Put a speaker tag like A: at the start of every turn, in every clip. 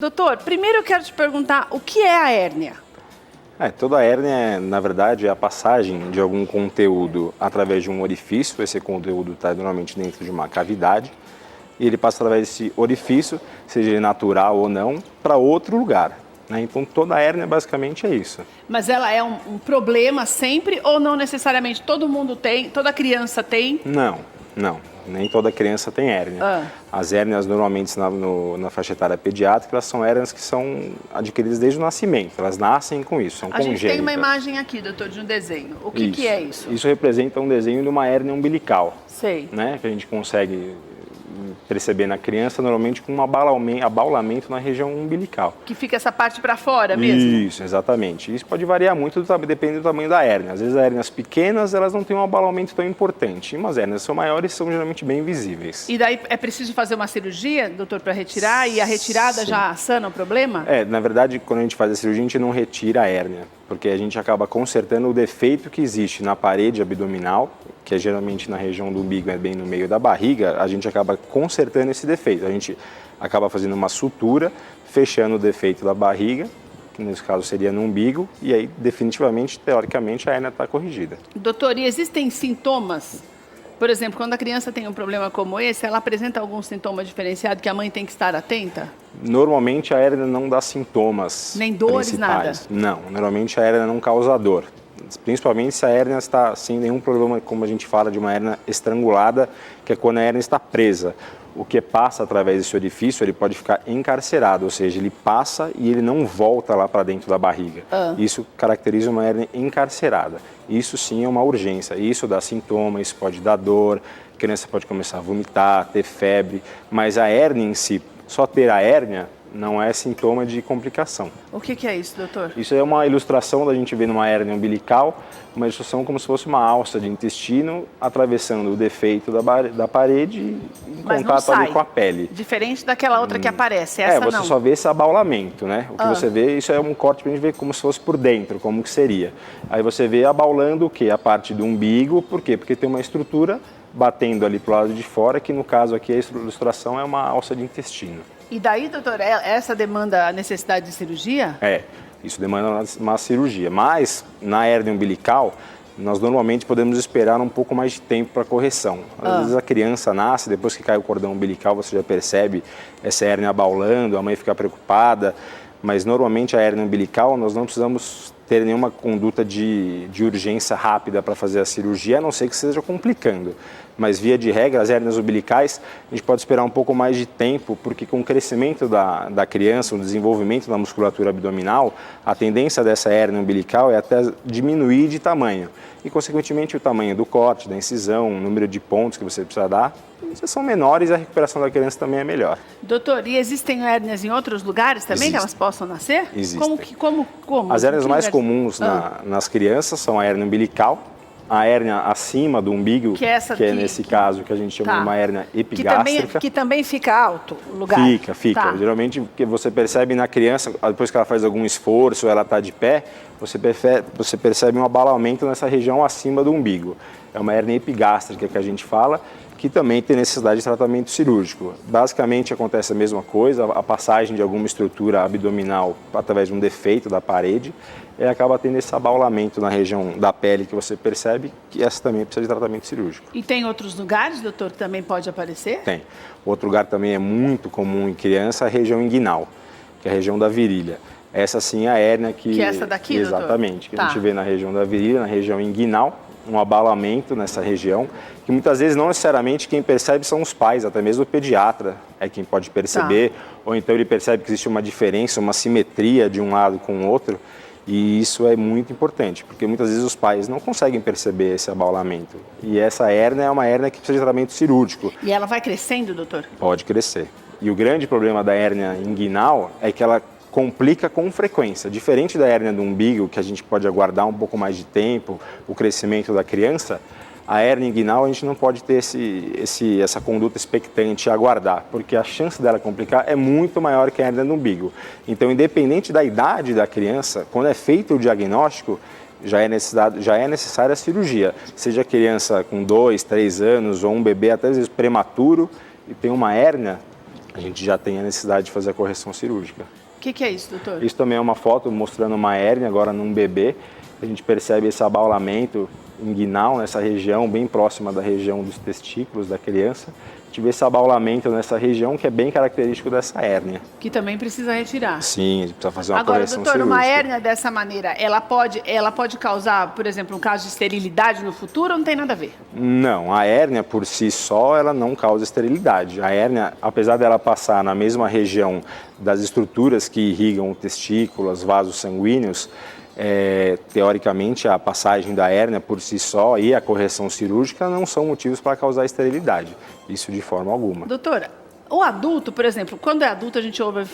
A: Doutor, primeiro eu quero te perguntar, o que é a hérnia?
B: Toda hérnia, na verdade, é a passagem de algum conteúdo através de um orifício. Esse conteúdo está normalmente dentro de uma cavidade e ele passa através desse orifício, seja ele natural ou não, para outro lugar. Então, toda hérnia basicamente é isso.
A: Mas ela é um problema sempre ou não necessariamente? Todo mundo tem, toda criança tem?
B: Não. Nem toda criança tem hérnia. As hérnias, normalmente, na faixa etária pediátrica, elas são hérnias que são adquiridas desde o nascimento. Elas nascem com isso, são congênitas.
A: A gente tem uma imagem aqui, doutor, de um desenho. O que é isso?
B: Isso representa um desenho de uma hérnia umbilical.
A: Sei.
B: Que a gente consegue perceber na criança, normalmente com um abaulamento na região umbilical.
A: Que fica essa parte para fora mesmo?
B: Isso, exatamente. Isso pode variar muito, dependendo do tamanho da hérnia. Às vezes, as hérnias pequenas, elas não têm um abaulamento tão importante. E umas hérnias são maiores, são geralmente bem visíveis.
A: E daí é preciso fazer uma cirurgia, doutor, para retirar? E a retirada já sana o problema?
B: Na verdade, quando a gente faz a cirurgia, a gente não retira a hérnia, porque a gente acaba consertando o defeito que existe na parede abdominal, que é geralmente na região do umbigo, bem no meio da barriga, a gente acaba consertando esse defeito. A gente acaba fazendo uma sutura, fechando o defeito da barriga, que nesse caso seria no umbigo, e aí definitivamente, teoricamente, a hérnia está corrigida.
A: Doutor, e existem sintomas? Por exemplo, quando a criança tem um problema como esse, ela apresenta algum sintoma diferenciado que a mãe tem que estar atenta?
B: Normalmente a hérnia não dá sintomas.
A: Nem dores,
B: principais.
A: nada?
B: Não, normalmente a hérnia não causa dor. Principalmente se a hérnia está sem nenhum problema, como a gente fala de uma hérnia estrangulada, que é quando a hérnia está presa. O que passa através desse orifício, ele pode ficar encarcerado, ou seja, ele passa e ele não volta lá para dentro da barriga. Isso caracteriza uma hérnia encarcerada. Isso sim é uma urgência. Isso dá sintomas, isso pode dar dor, a criança pode começar a vomitar, ter febre, mas a hérnia em si, só ter a hérnia, não é sintoma de complicação.
A: O que é isso, doutor?
B: Isso é uma ilustração da gente ver numa hérnia umbilical, uma ilustração como se fosse uma alça de intestino atravessando o defeito da parede em contato ali com a pele.
A: Diferente daquela outra que aparece, essa
B: você
A: não.
B: só vê esse abaulamento, O que você vê, isso é um corte pra gente ver como se fosse por dentro, como que seria. Aí você vê abaulando o quê? A parte do umbigo, por quê? Porque tem uma estrutura batendo ali pro lado de fora, que no caso aqui a ilustração é uma alça de intestino.
A: E daí, doutor, essa demanda a necessidade de cirurgia?
B: Isso demanda uma cirurgia. Mas, na hérnia umbilical, nós normalmente podemos esperar um pouco mais de tempo para correção. Às vezes a criança nasce, depois que cai o cordão umbilical, você já percebe essa hérnia abaulando, a mãe fica preocupada. Mas, normalmente, a hérnia umbilical, nós não precisamos ter nenhuma conduta de urgência rápida para fazer a cirurgia, a não ser que esteja complicando. Mas, via de regra, as hérnias umbilicais, a gente pode esperar um pouco mais de tempo, porque com o crescimento da criança, o desenvolvimento da musculatura abdominal, a tendência dessa hérnia umbilical é até diminuir de tamanho. E, consequentemente, o tamanho do corte, da incisão, o número de pontos que você precisa dar, são menores e a recuperação da criança também é melhor.
A: Doutor, e existem hérnias em outros lugares também que elas possam nascer?
B: Existem.
A: Como?
B: As hérnias mais comuns nas crianças são a hérnia umbilical, a hérnia acima do umbigo, que é nesse caso que a gente chama de uma hérnia epigástrica.
A: Que também fica alto o lugar?
B: Fica. Geralmente, porque você percebe na criança, depois que ela faz algum esforço, ela está de pé, você percebe um abalamento nessa região acima do umbigo. É uma hérnia epigástrica que a gente fala, que também tem necessidade de tratamento cirúrgico. Basicamente acontece a mesma coisa, a passagem de alguma estrutura abdominal através de um defeito da parede, e acaba tendo esse abaulamento na região da pele que você percebe, que essa também precisa de tratamento cirúrgico.
A: E tem outros lugares, doutor, que também pode aparecer?
B: Tem. Outro lugar também é muito comum em criança, a região inguinal, que é a região da virilha. Essa sim é a hérnia que...
A: é essa daqui,
B: exatamente, doutor? Que a gente vê na região da virilha, na região inguinal, um abalamento nessa região, que muitas vezes não necessariamente quem percebe são os pais, até mesmo o pediatra é quem pode perceber, ou então ele percebe que existe uma diferença, uma simetria de um lado com o outro, e isso é muito importante, porque muitas vezes os pais não conseguem perceber esse abaulamento. E essa hérnia é uma hérnia que precisa de tratamento cirúrgico.
A: E ela vai crescendo, doutor?
B: Pode crescer. E o grande problema da hérnia inguinal é que ela complica com frequência. Diferente da hérnia do umbigo, que a gente pode aguardar um pouco mais de tempo, o crescimento da criança, a hérnia inguinal a gente não pode ter essa conduta expectante a aguardar, porque a chance dela complicar é muito maior que a hérnia do umbigo. Então, independente da idade da criança, quando é feito o diagnóstico, já é necessária a cirurgia. Seja criança com 2, 3 anos ou um bebê até às vezes prematuro e tem uma hérnia, a gente já tem a necessidade de fazer a correção cirúrgica.
A: O que é isso, doutor?
B: Isso também é uma foto mostrando uma hérnia agora num bebê. A gente percebe esse abaulamento inguinal nessa região, bem próxima da região dos testículos da criança. A gente vê esse abaulamento nessa região que é bem característico dessa hérnia.
A: Que também precisa retirar.
B: Sim, a gente precisa fazer uma
A: Agora,
B: correção
A: doutor,
B: cirúrgica.
A: uma hérnia dessa maneira, ela pode causar, por exemplo, um caso de esterilidade no futuro ou não tem nada a ver?
B: Não, a hérnia por si só, ela não causa esterilidade. A hérnia, apesar dela passar na mesma região das estruturas que irrigam o testículo, os vasos sanguíneos, teoricamente a passagem da hérnia por si só e a correção cirúrgica não são motivos para causar esterilidade. Isso de forma alguma.
A: Doutora, o adulto, por exemplo, quando é adulto a gente ouve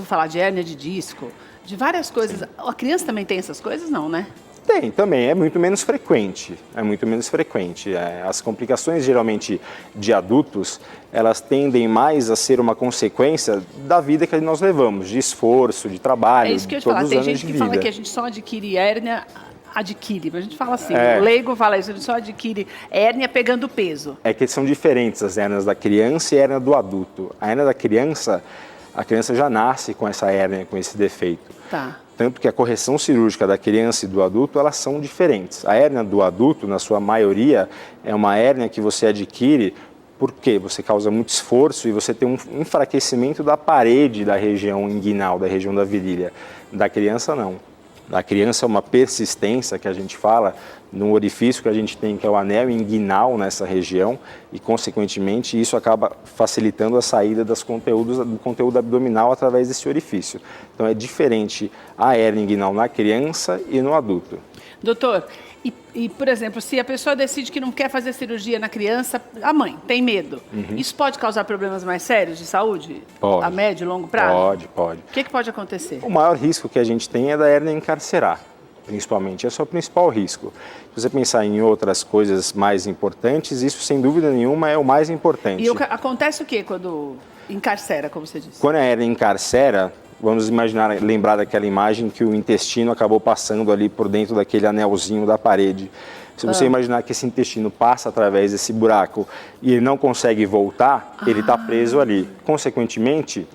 A: falar de hérnia de disco, de várias coisas. Sim. A criança também tem essas coisas? Não, né?
B: Tem, também. É muito menos frequente. As complicações, geralmente, de adultos, elas tendem mais a ser uma consequência da vida que nós levamos, de esforço, de trabalho,
A: é isso que eu ia te falar. Tem gente que fala que a gente só adquire hérnia, mas a gente fala assim, o leigo fala isso, a gente só adquire hérnia pegando peso. É
B: que são diferentes as hérnias da criança e a hérnia do adulto. A hérnia da criança, a criança já nasce com essa hérnia, com esse defeito.
A: Tá.
B: Tanto que a correção cirúrgica da criança e do adulto, elas são diferentes. A hérnia do adulto, na sua maioria, é uma hérnia que você adquire porque você causa muito esforço e você tem um enfraquecimento da parede da região inguinal, da região da virilha. Da criança, não. Da criança é uma persistência que a gente fala no orifício que a gente tem, que é o anel inguinal nessa região, e, consequentemente, isso acaba facilitando a saída do conteúdo abdominal através desse orifício. Então, é diferente a hérnia inguinal na criança e no adulto.
A: Doutor, por exemplo, se a pessoa decide que não quer fazer cirurgia na criança, a mãe tem medo, isso pode causar problemas mais sérios de saúde?
B: Pode.
A: A médio e longo prazo?
B: Pode.
A: O que pode acontecer?
B: O maior risco que a gente tem é da hérnia encarcerar, principalmente. Esse é o principal risco. Se você pensar em outras coisas mais importantes, isso, sem dúvida nenhuma, é o mais importante.
A: E acontece o que quando encarcera, como você disse?
B: Quando a hérnia encarcera, vamos lembrar daquela imagem que o intestino acabou passando ali por dentro daquele anelzinho da parede. Se você imaginar que esse intestino passa através desse buraco e ele não consegue voltar, ele está preso ali. Consequentemente,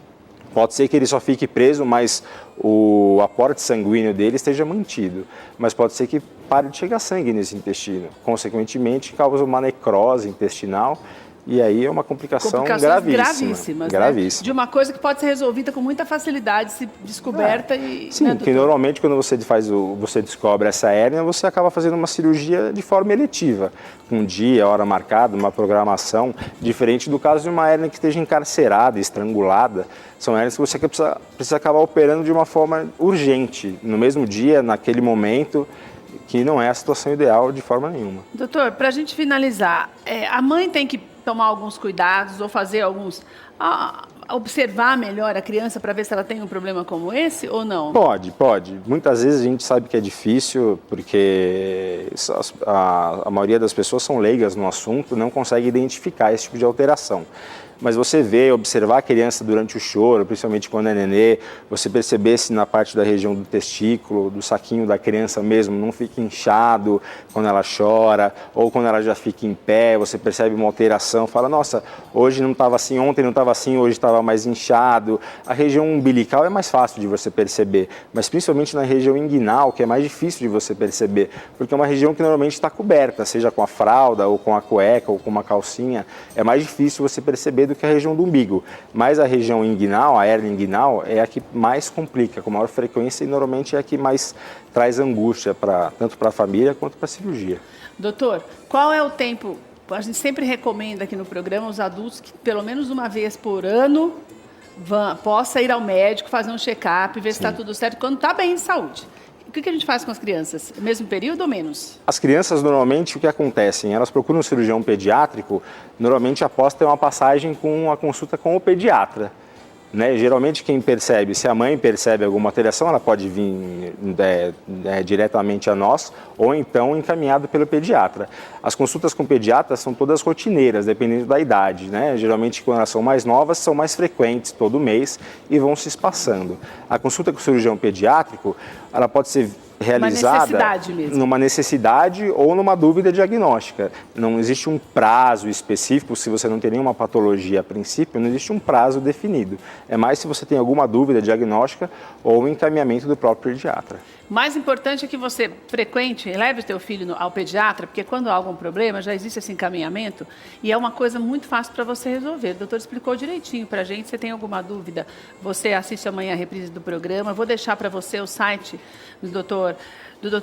B: pode ser que ele só fique preso, mas o aporte sanguíneo dele esteja mantido. Mas pode ser que pare de chegar sangue nesse intestino. Consequentemente, causa uma necrose intestinal. E aí é uma complicação gravíssima.
A: Né? De uma coisa que pode ser resolvida com muita facilidade, se descoberta e...
B: Sim, né, que normalmente quando você descobre essa hérnia, você acaba fazendo uma cirurgia de forma eletiva, com dia, hora marcada, uma programação, diferente do caso de uma hérnia que esteja encarcerada, estrangulada. São hérnias que você precisa acabar operando de uma forma urgente, no mesmo dia, naquele momento, que não é a situação ideal de forma nenhuma.
A: Doutor, para a gente finalizar, a mãe tem que tomar alguns cuidados ou fazer observar melhor a criança para ver se ela tem um problema como esse ou não?
B: Pode. Muitas vezes a gente sabe que é difícil porque a maioria das pessoas são leigas no assunto, não consegue identificar esse tipo de alteração. Mas você observar a criança durante o choro, principalmente quando é nenê, você perceber se na parte da região do testículo, do saquinho da criança mesmo, não fica inchado quando ela chora, ou quando ela já fica em pé, você percebe uma alteração, fala, nossa, hoje não estava assim, ontem não estava assim, hoje estava mais inchado. A região umbilical é mais fácil de você perceber, mas principalmente na região inguinal, que é mais difícil de você perceber, porque é uma região que normalmente está coberta, seja com a fralda, ou com a cueca, ou com uma calcinha, é mais difícil você perceber do que a região do umbigo. Mas a região inguinal, a hérnia inguinal, é a que mais complica, com maior frequência e normalmente é a que mais traz angústia, tanto para a família quanto para a cirurgia.
A: Doutor, qual é o tempo? A gente sempre recomenda aqui no programa os adultos que pelo menos uma vez por ano possa ir ao médico, fazer um check-up, ver se está tudo certo, quando está bem de saúde. O que a gente faz com as crianças? Mesmo período ou menos? As
B: crianças, normalmente, o que acontece? Elas procuram um cirurgião pediátrico, normalmente após ter uma passagem com a consulta com o pediatra. Né? Geralmente, quem percebe, se a mãe percebe alguma alteração, ela pode vir diretamente a nós ou então encaminhado pelo pediatra. As consultas com pediatras são todas rotineiras, dependendo da idade. Né? Geralmente, quando elas são mais novas, são mais frequentes todo mês e vão se espaçando. A consulta com o cirurgião pediátrico, ela pode ser realizada
A: necessidade mesmo.
B: numa necessidade ou numa dúvida diagnóstica. Não existe um prazo específico, se você não tem nenhuma patologia a princípio, não existe um prazo definido. É mais se você tem alguma dúvida diagnóstica ou um encaminhamento do próprio pediatra.
A: Mais importante é que você frequente, leve o teu filho ao pediatra, porque quando há algum problema, já existe esse encaminhamento e é uma coisa muito fácil para você resolver. O doutor explicou direitinho para a gente. Se tem alguma dúvida, você assiste amanhã a reprise do programa. Vou deixar para você o site do doutor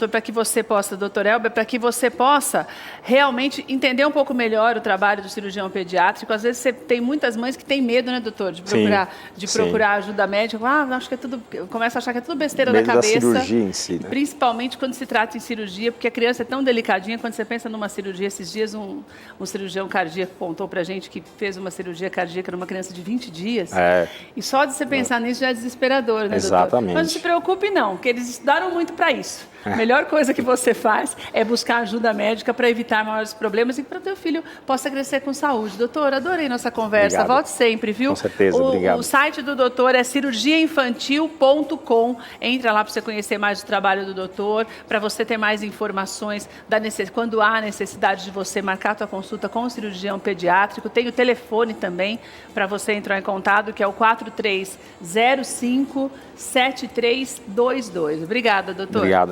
A: para que você possa, doutor Elber, para que você possa realmente entender um pouco melhor o trabalho do cirurgião pediátrico. Às vezes você tem muitas mães que têm medo, né, doutor, de procurar ajuda médica. Acho que é tudo, começa a achar que é tudo besteira da cabeça.
B: Da cirurgia em si, né?
A: Principalmente quando se trata em cirurgia, porque a criança é tão delicadinha. Quando você pensa numa cirurgia, esses dias um cirurgião cardíaco contou pra gente que fez uma cirurgia cardíaca numa criança de 20 dias. E só de você pensar nisso já é desesperador, né,
B: Exatamente.
A: doutor? Mas não se preocupe não, porque eles estudaram muito para isso. A melhor coisa que você faz é buscar ajuda médica para evitar maiores problemas e para o teu filho possa crescer com saúde. Doutor, adorei nossa conversa.
B: Obrigado.
A: Volte sempre, viu?
B: Com certeza, obrigado.
A: O site do doutor é cirurgiainfantil.com. Entra lá para você conhecer mais o trabalho do doutor, para você ter mais informações quando há necessidade de você marcar a tua consulta com o cirurgião pediátrico. Tem o telefone também para você entrar em contato, que é o 4305-7322. Obrigada, doutor.
B: Obrigado.